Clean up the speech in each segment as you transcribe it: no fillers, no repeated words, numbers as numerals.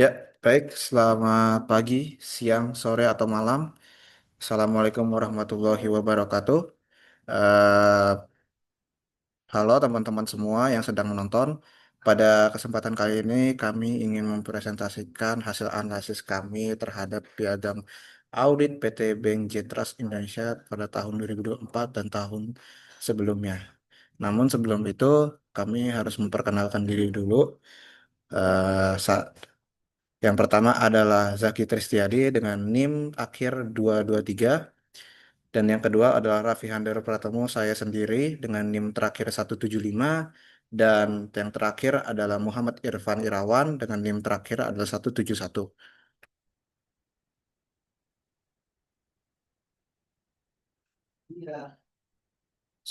Ya, baik. Selamat pagi, siang, sore, atau malam. Assalamualaikum warahmatullahi wabarakatuh. Eh, Halo teman-teman semua yang sedang menonton. Pada kesempatan kali ini kami ingin mempresentasikan hasil analisis kami terhadap piagam audit PT Bank Jetras Indonesia pada tahun 2024 dan tahun sebelumnya. Namun sebelum itu kami harus memperkenalkan diri dulu. Eh, sa- Yang pertama adalah Zaki Tristiadi dengan NIM akhir 223 dan yang kedua adalah Raffi Handero Pratomo saya sendiri dengan NIM terakhir 175 dan yang terakhir adalah Muhammad Irfan Irawan dengan NIM terakhir adalah 171.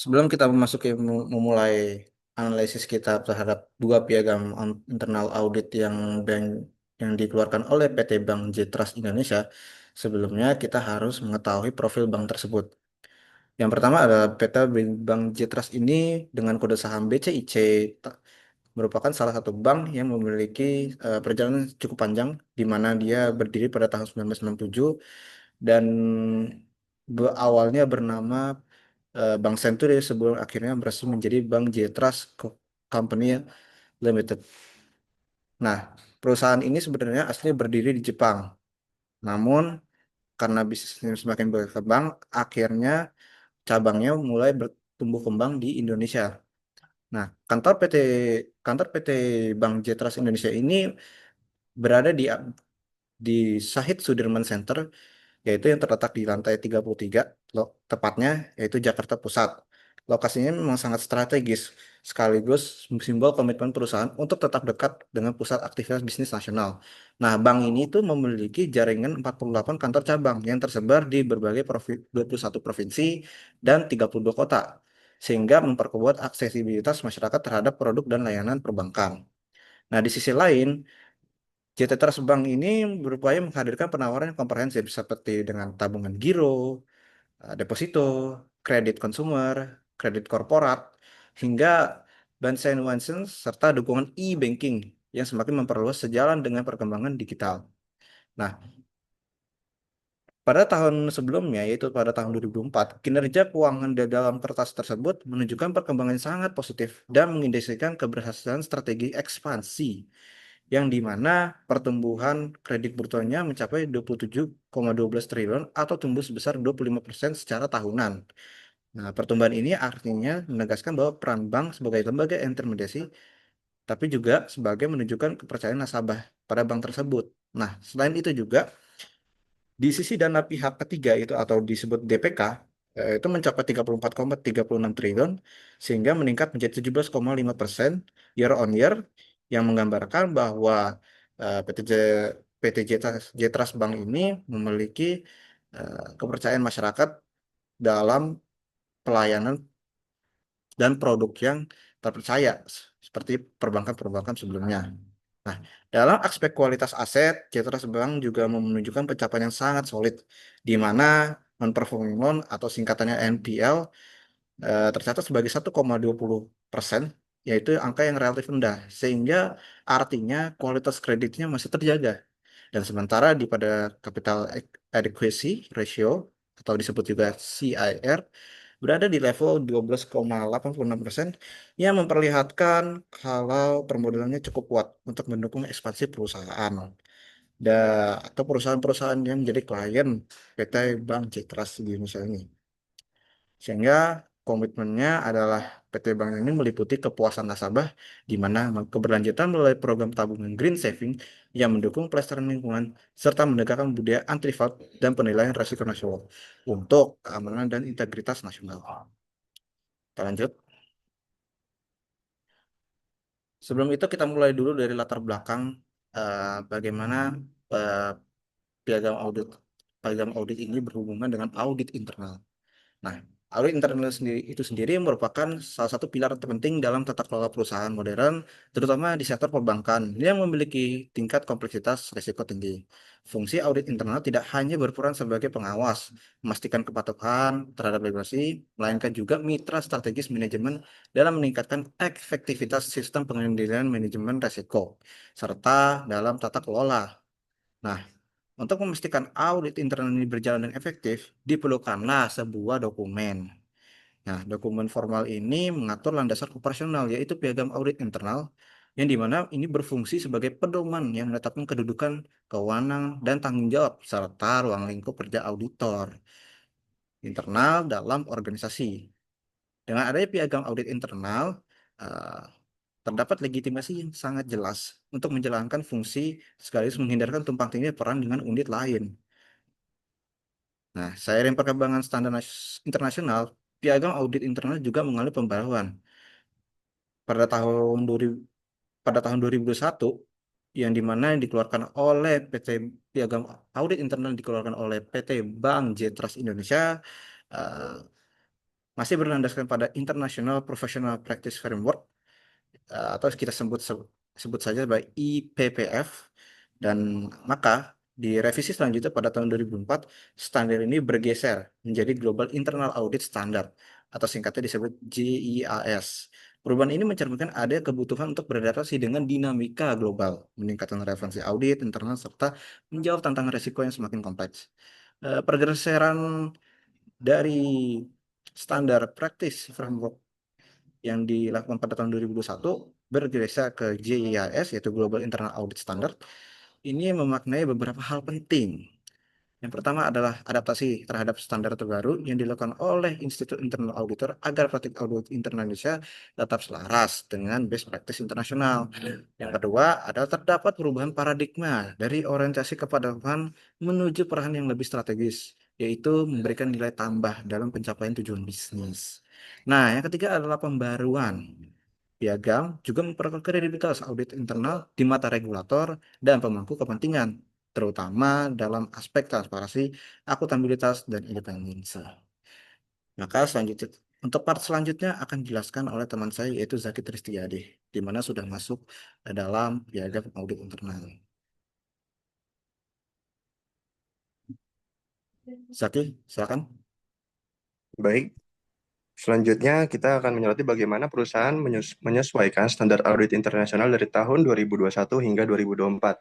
Sebelum kita memulai analisis kita terhadap dua piagam internal audit yang dikeluarkan oleh PT Bank Jetras Indonesia, sebelumnya kita harus mengetahui profil bank tersebut. Yang pertama adalah PT Bank Jetras ini dengan kode saham BCIC merupakan salah satu bank yang memiliki perjalanan cukup panjang di mana dia berdiri pada tahun 1997 dan awalnya bernama Bank Senturi sebelum akhirnya berhasil menjadi Bank Jetras Company Limited. Nah, perusahaan ini sebenarnya aslinya berdiri di Jepang. Namun karena bisnisnya semakin berkembang, akhirnya cabangnya mulai bertumbuh kembang di Indonesia. Nah, kantor PT Bank Jetras Indonesia ini berada di Sahid Sudirman Center, yaitu yang terletak di lantai 33, tepatnya yaitu Jakarta Pusat. Lokasinya memang sangat strategis, sekaligus simbol komitmen perusahaan untuk tetap dekat dengan pusat aktivitas bisnis nasional. Nah, bank ini tuh memiliki jaringan 48 kantor cabang yang tersebar di berbagai 21 provinsi dan 32 kota, sehingga memperkuat aksesibilitas masyarakat terhadap produk dan layanan perbankan. Nah, di sisi lain, JT Trust Bank ini berupaya menghadirkan penawaran yang komprehensif seperti dengan tabungan giro, deposito, kredit konsumer, kredit korporat, hingga Bansen Wansen serta dukungan e-banking yang semakin memperluas sejalan dengan perkembangan digital. Nah, pada tahun sebelumnya, yaitu pada tahun 2004, kinerja keuangan di dalam kertas tersebut menunjukkan perkembangan yang sangat positif dan mengindikasikan keberhasilan strategi ekspansi yang di mana pertumbuhan kredit brutonya mencapai 27,12 triliun atau tumbuh sebesar 25% secara tahunan. Nah, pertumbuhan ini artinya menegaskan bahwa peran bank sebagai lembaga intermediasi, tapi juga sebagai menunjukkan kepercayaan nasabah pada bank tersebut. Nah, selain itu juga, di sisi dana pihak ketiga itu atau disebut DPK, itu mencapai 34,36 triliun, sehingga meningkat menjadi 17,5% year on year, yang menggambarkan bahwa PT Jetras Bank ini memiliki kepercayaan masyarakat dalam pelayanan dan produk yang terpercaya seperti perbankan-perbankan sebelumnya. Nah, dalam aspek kualitas aset, Citra Bank juga menunjukkan pencapaian yang sangat solid, di mana non-performing loan atau singkatannya NPL tercatat sebagai 1,20%, yaitu angka yang relatif rendah, sehingga artinya kualitas kreditnya masih terjaga. Dan sementara pada capital adequacy ratio atau disebut juga CIR berada di level 12,86% yang memperlihatkan kalau permodalannya cukup kuat untuk mendukung ekspansi perusahaan atau perusahaan-perusahaan yang menjadi klien PT Bank Citras di Indonesia ini. Sehingga komitmennya adalah PT Bank ini meliputi kepuasan nasabah di mana keberlanjutan melalui program tabungan Green Saving yang mendukung pelestarian lingkungan serta menegakkan budaya anti fraud dan penilaian risiko nasional untuk keamanan dan integritas nasional. Kita lanjut. Sebelum itu kita mulai dulu dari latar belakang bagaimana eh, piagam audit piagam audit ini berhubungan dengan audit internal. Nah, Audit internal sendiri itu sendiri merupakan salah satu pilar terpenting dalam tata kelola perusahaan modern, terutama di sektor perbankan yang memiliki tingkat kompleksitas risiko tinggi. Fungsi audit internal tidak hanya berperan sebagai pengawas, memastikan kepatuhan terhadap regulasi, melainkan juga mitra strategis manajemen dalam meningkatkan efektivitas sistem pengendalian manajemen risiko, serta dalam tata kelola. Nah, untuk memastikan audit internal ini berjalan dengan efektif, diperlukanlah sebuah dokumen. Nah, dokumen formal ini mengatur landasan operasional, yaitu piagam audit internal, yang dimana ini berfungsi sebagai pedoman yang menetapkan kedudukan, kewenangan, dan tanggung jawab, serta ruang lingkup kerja auditor internal dalam organisasi. Dengan adanya piagam audit internal, eh, terdapat legitimasi yang sangat jelas untuk menjalankan fungsi sekaligus menghindarkan tumpang tindih peran dengan unit lain. Nah, seiring perkembangan standar internasional, piagam audit internal juga mengalami pembaruan. Pada tahun 2000, pada tahun 2021, yang dimana dikeluarkan oleh PT Piagam Audit Internal dikeluarkan oleh PT Bank Jetras Indonesia, eh, masih berlandaskan pada International Professional Practice Framework, atau kita sebut saja sebagai IPPF. Dan maka di revisi selanjutnya pada tahun 2004, standar ini bergeser menjadi Global Internal Audit Standard atau singkatnya disebut GIAS. Perubahan ini mencerminkan ada kebutuhan untuk beradaptasi dengan dinamika global, meningkatkan relevansi audit internal serta menjawab tantangan risiko yang semakin kompleks. Pergeseran dari standar practice framework yang dilakukan pada tahun 2021 bergeser ke GIAS, yaitu Global Internal Audit Standard. Ini memaknai beberapa hal penting. Yang pertama adalah adaptasi terhadap standar terbaru yang dilakukan oleh Institut Internal Auditor agar praktik audit internal Indonesia tetap selaras dengan best practice internasional. Yang kedua adalah terdapat perubahan paradigma dari orientasi kepatuhan menuju peran yang lebih strategis, yaitu memberikan nilai tambah dalam pencapaian tujuan bisnis. Nah, yang ketiga adalah pembaruan. Piagam juga memperkuat kredibilitas audit internal di mata regulator dan pemangku kepentingan, terutama dalam aspek transparansi, akuntabilitas, dan independensi. Maka selanjutnya, untuk part selanjutnya akan dijelaskan oleh teman saya yaitu Zaki Tristiyadi, di mana sudah masuk dalam piagam audit internal. Zaki, silakan. Baik, selanjutnya kita akan menyoroti bagaimana perusahaan menyesuaikan standar audit internasional dari tahun 2021 hingga 2024.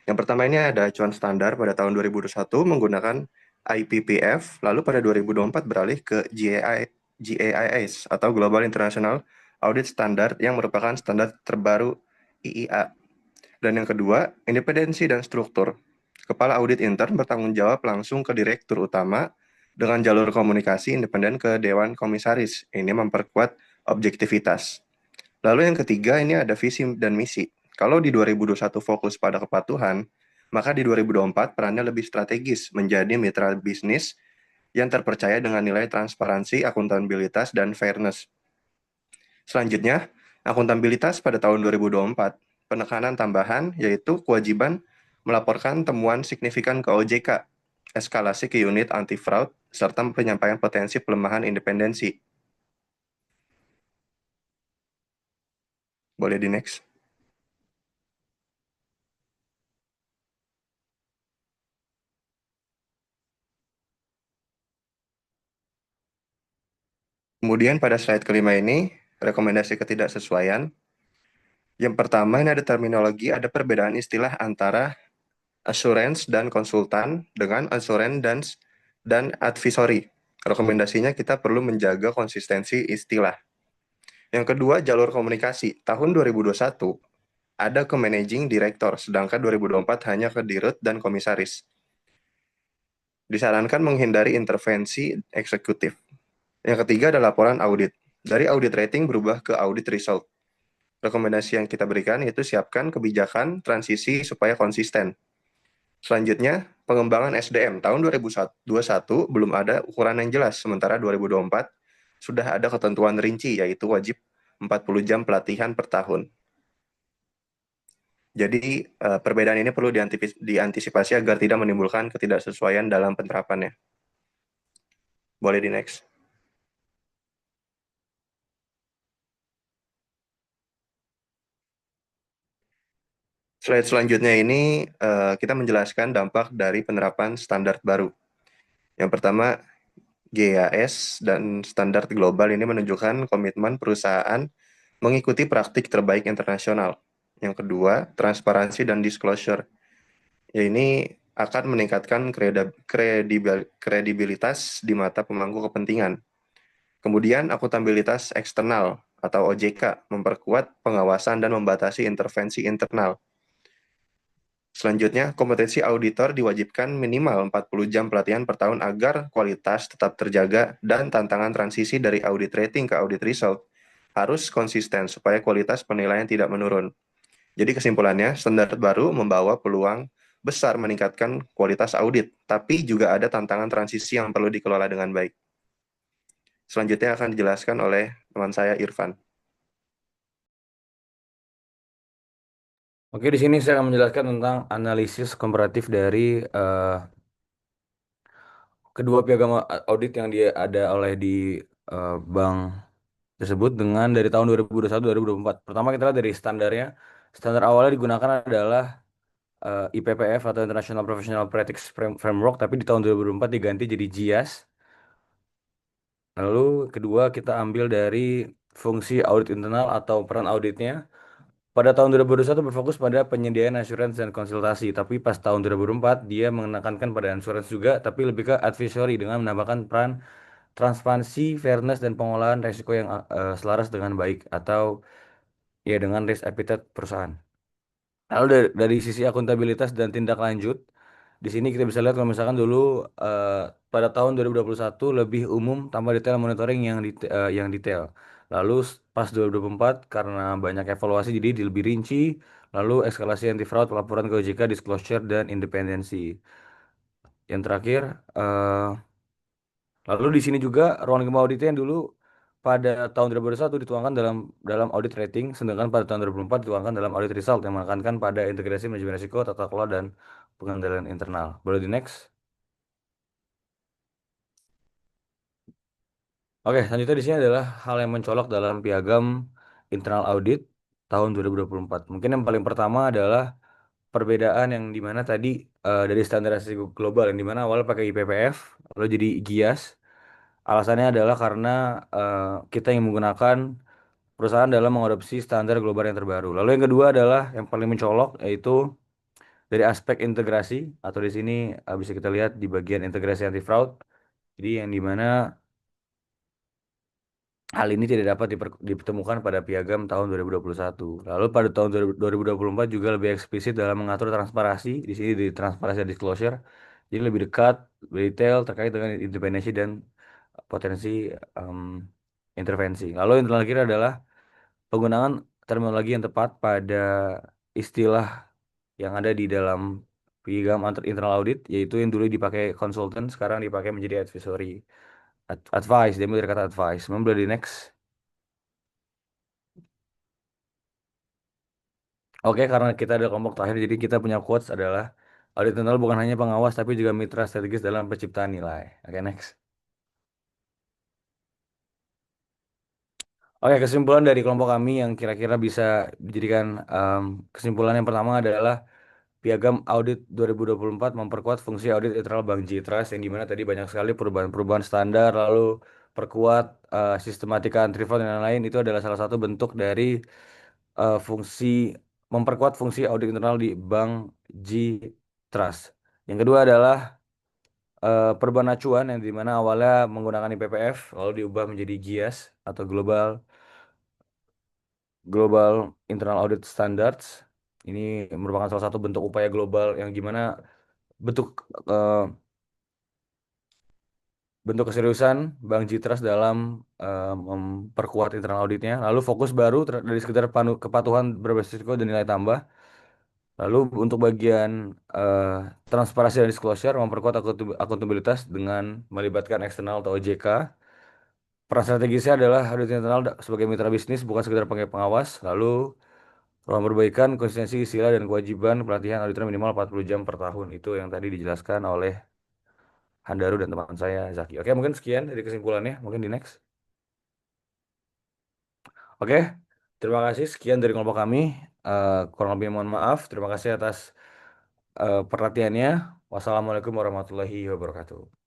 Yang pertama ini ada acuan standar pada tahun 2021 menggunakan IPPF, lalu pada 2024 beralih ke GAIS atau Global International Audit Standard yang merupakan standar terbaru IIA. Dan yang kedua, independensi dan struktur. Kepala audit intern bertanggung jawab langsung ke direktur utama dengan jalur komunikasi independen ke Dewan Komisaris. Ini memperkuat objektivitas. Lalu yang ketiga ini ada visi dan misi. Kalau di 2021 fokus pada kepatuhan, maka di 2024 perannya lebih strategis menjadi mitra bisnis yang terpercaya dengan nilai transparansi, akuntabilitas, dan fairness. Selanjutnya, akuntabilitas pada tahun 2024, penekanan tambahan yaitu kewajiban melaporkan temuan signifikan ke OJK, eskalasi ke unit anti-fraud, serta penyampaian potensi pelemahan independensi. Boleh di next. Kemudian pada slide kelima ini, rekomendasi ketidaksesuaian. Yang pertama ini ada terminologi, ada perbedaan istilah antara assurance dan konsultan dengan assurance dan advisory. Rekomendasinya kita perlu menjaga konsistensi istilah. Yang kedua, jalur komunikasi. Tahun 2021 ada ke managing director, sedangkan 2024 hanya ke dirut dan komisaris. Disarankan menghindari intervensi eksekutif. Yang ketiga ada laporan audit. Dari audit rating berubah ke audit result. Rekomendasi yang kita berikan yaitu siapkan kebijakan transisi supaya konsisten. Selanjutnya, pengembangan SDM. Tahun 2021 belum ada ukuran yang jelas, sementara 2024 sudah ada ketentuan rinci, yaitu wajib 40 jam pelatihan per tahun. Jadi, perbedaan ini perlu diantisipasi agar tidak menimbulkan ketidaksesuaian dalam penerapannya. Boleh di next. Slide selanjutnya ini kita menjelaskan dampak dari penerapan standar baru. Yang pertama, GAS dan standar global ini menunjukkan komitmen perusahaan mengikuti praktik terbaik internasional. Yang kedua, transparansi dan disclosure. Ya, ini akan meningkatkan kredibilitas di mata pemangku kepentingan. Kemudian, akuntabilitas eksternal atau OJK memperkuat pengawasan dan membatasi intervensi internal. Selanjutnya, kompetensi auditor diwajibkan minimal 40 jam pelatihan per tahun agar kualitas tetap terjaga dan tantangan transisi dari audit rating ke audit result harus konsisten supaya kualitas penilaian tidak menurun. Jadi kesimpulannya, standar baru membawa peluang besar meningkatkan kualitas audit, tapi juga ada tantangan transisi yang perlu dikelola dengan baik. Selanjutnya akan dijelaskan oleh teman saya Irfan. Oke, di sini saya akan menjelaskan tentang analisis komparatif dari eh, kedua piagam audit yang dia ada oleh di bank tersebut dengan dari tahun 2021-2024. Pertama kita lihat dari standarnya. Standar awalnya digunakan adalah IPPF atau International Professional Practice Framework, tapi di tahun 2024 diganti jadi GIAS. Lalu kedua kita ambil dari fungsi audit internal atau peran auditnya. Pada tahun 2021 berfokus pada penyediaan assurance dan konsultasi, tapi pas tahun 2004 dia menekankan pada assurance juga, tapi lebih ke advisory dengan menambahkan peran transparansi, fairness, dan pengolahan risiko yang selaras dengan baik atau ya dengan risk appetite perusahaan. Lalu dari sisi akuntabilitas dan tindak lanjut, di sini kita bisa lihat kalau misalkan dulu eh, pada tahun 2021 lebih umum tanpa detail monitoring yang detail. Lalu pas 2024 karena banyak evaluasi jadi lebih rinci, lalu eskalasi anti fraud, laporan ke OJK, disclosure dan independensi. Yang terakhir, eh, lalu di sini juga ruang lingkup auditnya yang dulu pada tahun 2021 dituangkan dalam dalam audit rating, sedangkan pada tahun 2004 dituangkan dalam audit result yang menekankan pada integrasi manajemen risiko, tata kelola, dan pengendalian internal. Boleh di next? Oke, selanjutnya di sini adalah hal yang mencolok dalam piagam internal audit tahun 2024. Mungkin yang paling pertama adalah perbedaan yang dimana tadi dari standarisasi global yang dimana awalnya pakai IPPF, lalu jadi GIAS. Alasannya adalah karena kita yang menggunakan perusahaan dalam mengadopsi standar global yang terbaru. Lalu yang kedua adalah yang paling mencolok yaitu dari aspek integrasi atau di sini bisa kita lihat di bagian integrasi anti fraud. Jadi yang dimana hal ini tidak dapat ditemukan pada piagam tahun 2021. Lalu pada tahun 2024 juga lebih eksplisit dalam mengatur transparansi. Di sini di transparansi dan disclosure. Jadi lebih dekat, lebih detail terkait dengan independensi dan potensi em, intervensi. Lalu yang terakhir adalah penggunaan terminologi yang tepat pada istilah yang ada di dalam piagam internal audit, yaitu yang dulu dipakai konsultan, sekarang dipakai menjadi advisory. Advice, dia dari kata advice. Memang boleh di next. Oke, karena kita ada kelompok terakhir, jadi kita punya quotes adalah audit internal bukan hanya pengawas, tapi juga mitra strategis dalam penciptaan nilai. Oke, next. Oke, kesimpulan dari kelompok kami yang kira-kira bisa dijadikan kesimpulan yang pertama adalah Piagam Audit 2024 memperkuat fungsi audit internal Bank Jitras yang dimana tadi banyak sekali perubahan-perubahan standar, lalu perkuat sistematika anti fraud dan lain-lain itu adalah salah satu bentuk dari fungsi memperkuat fungsi audit internal di Bank Jitras. Yang kedua adalah perubahan acuan yang dimana awalnya menggunakan IPPF lalu diubah menjadi GIAS atau Global Internal Audit Standards. Ini merupakan salah satu bentuk upaya global yang gimana bentuk eh, bentuk keseriusan Bank Jitras dalam memperkuat internal auditnya. Lalu fokus baru dari sekedar kepatuhan berbasis risiko dan nilai tambah. Lalu untuk bagian eh, transparansi dan disclosure memperkuat akuntabilitas dengan melibatkan eksternal atau OJK. Peran strategisnya adalah audit internal sebagai mitra bisnis bukan sekedar pakai pengawas. Lalu ruang perbaikan, konsistensi istilah dan kewajiban pelatihan auditor minimal 40 jam per tahun. Itu yang tadi dijelaskan oleh Handaru dan teman saya Zaki. Oke, mungkin sekian dari kesimpulannya. Mungkin di next. Oke, terima kasih. Sekian dari kelompok kami. Kurang lebih mohon maaf. Terima kasih atas perhatiannya. Wassalamualaikum warahmatullahi wabarakatuh.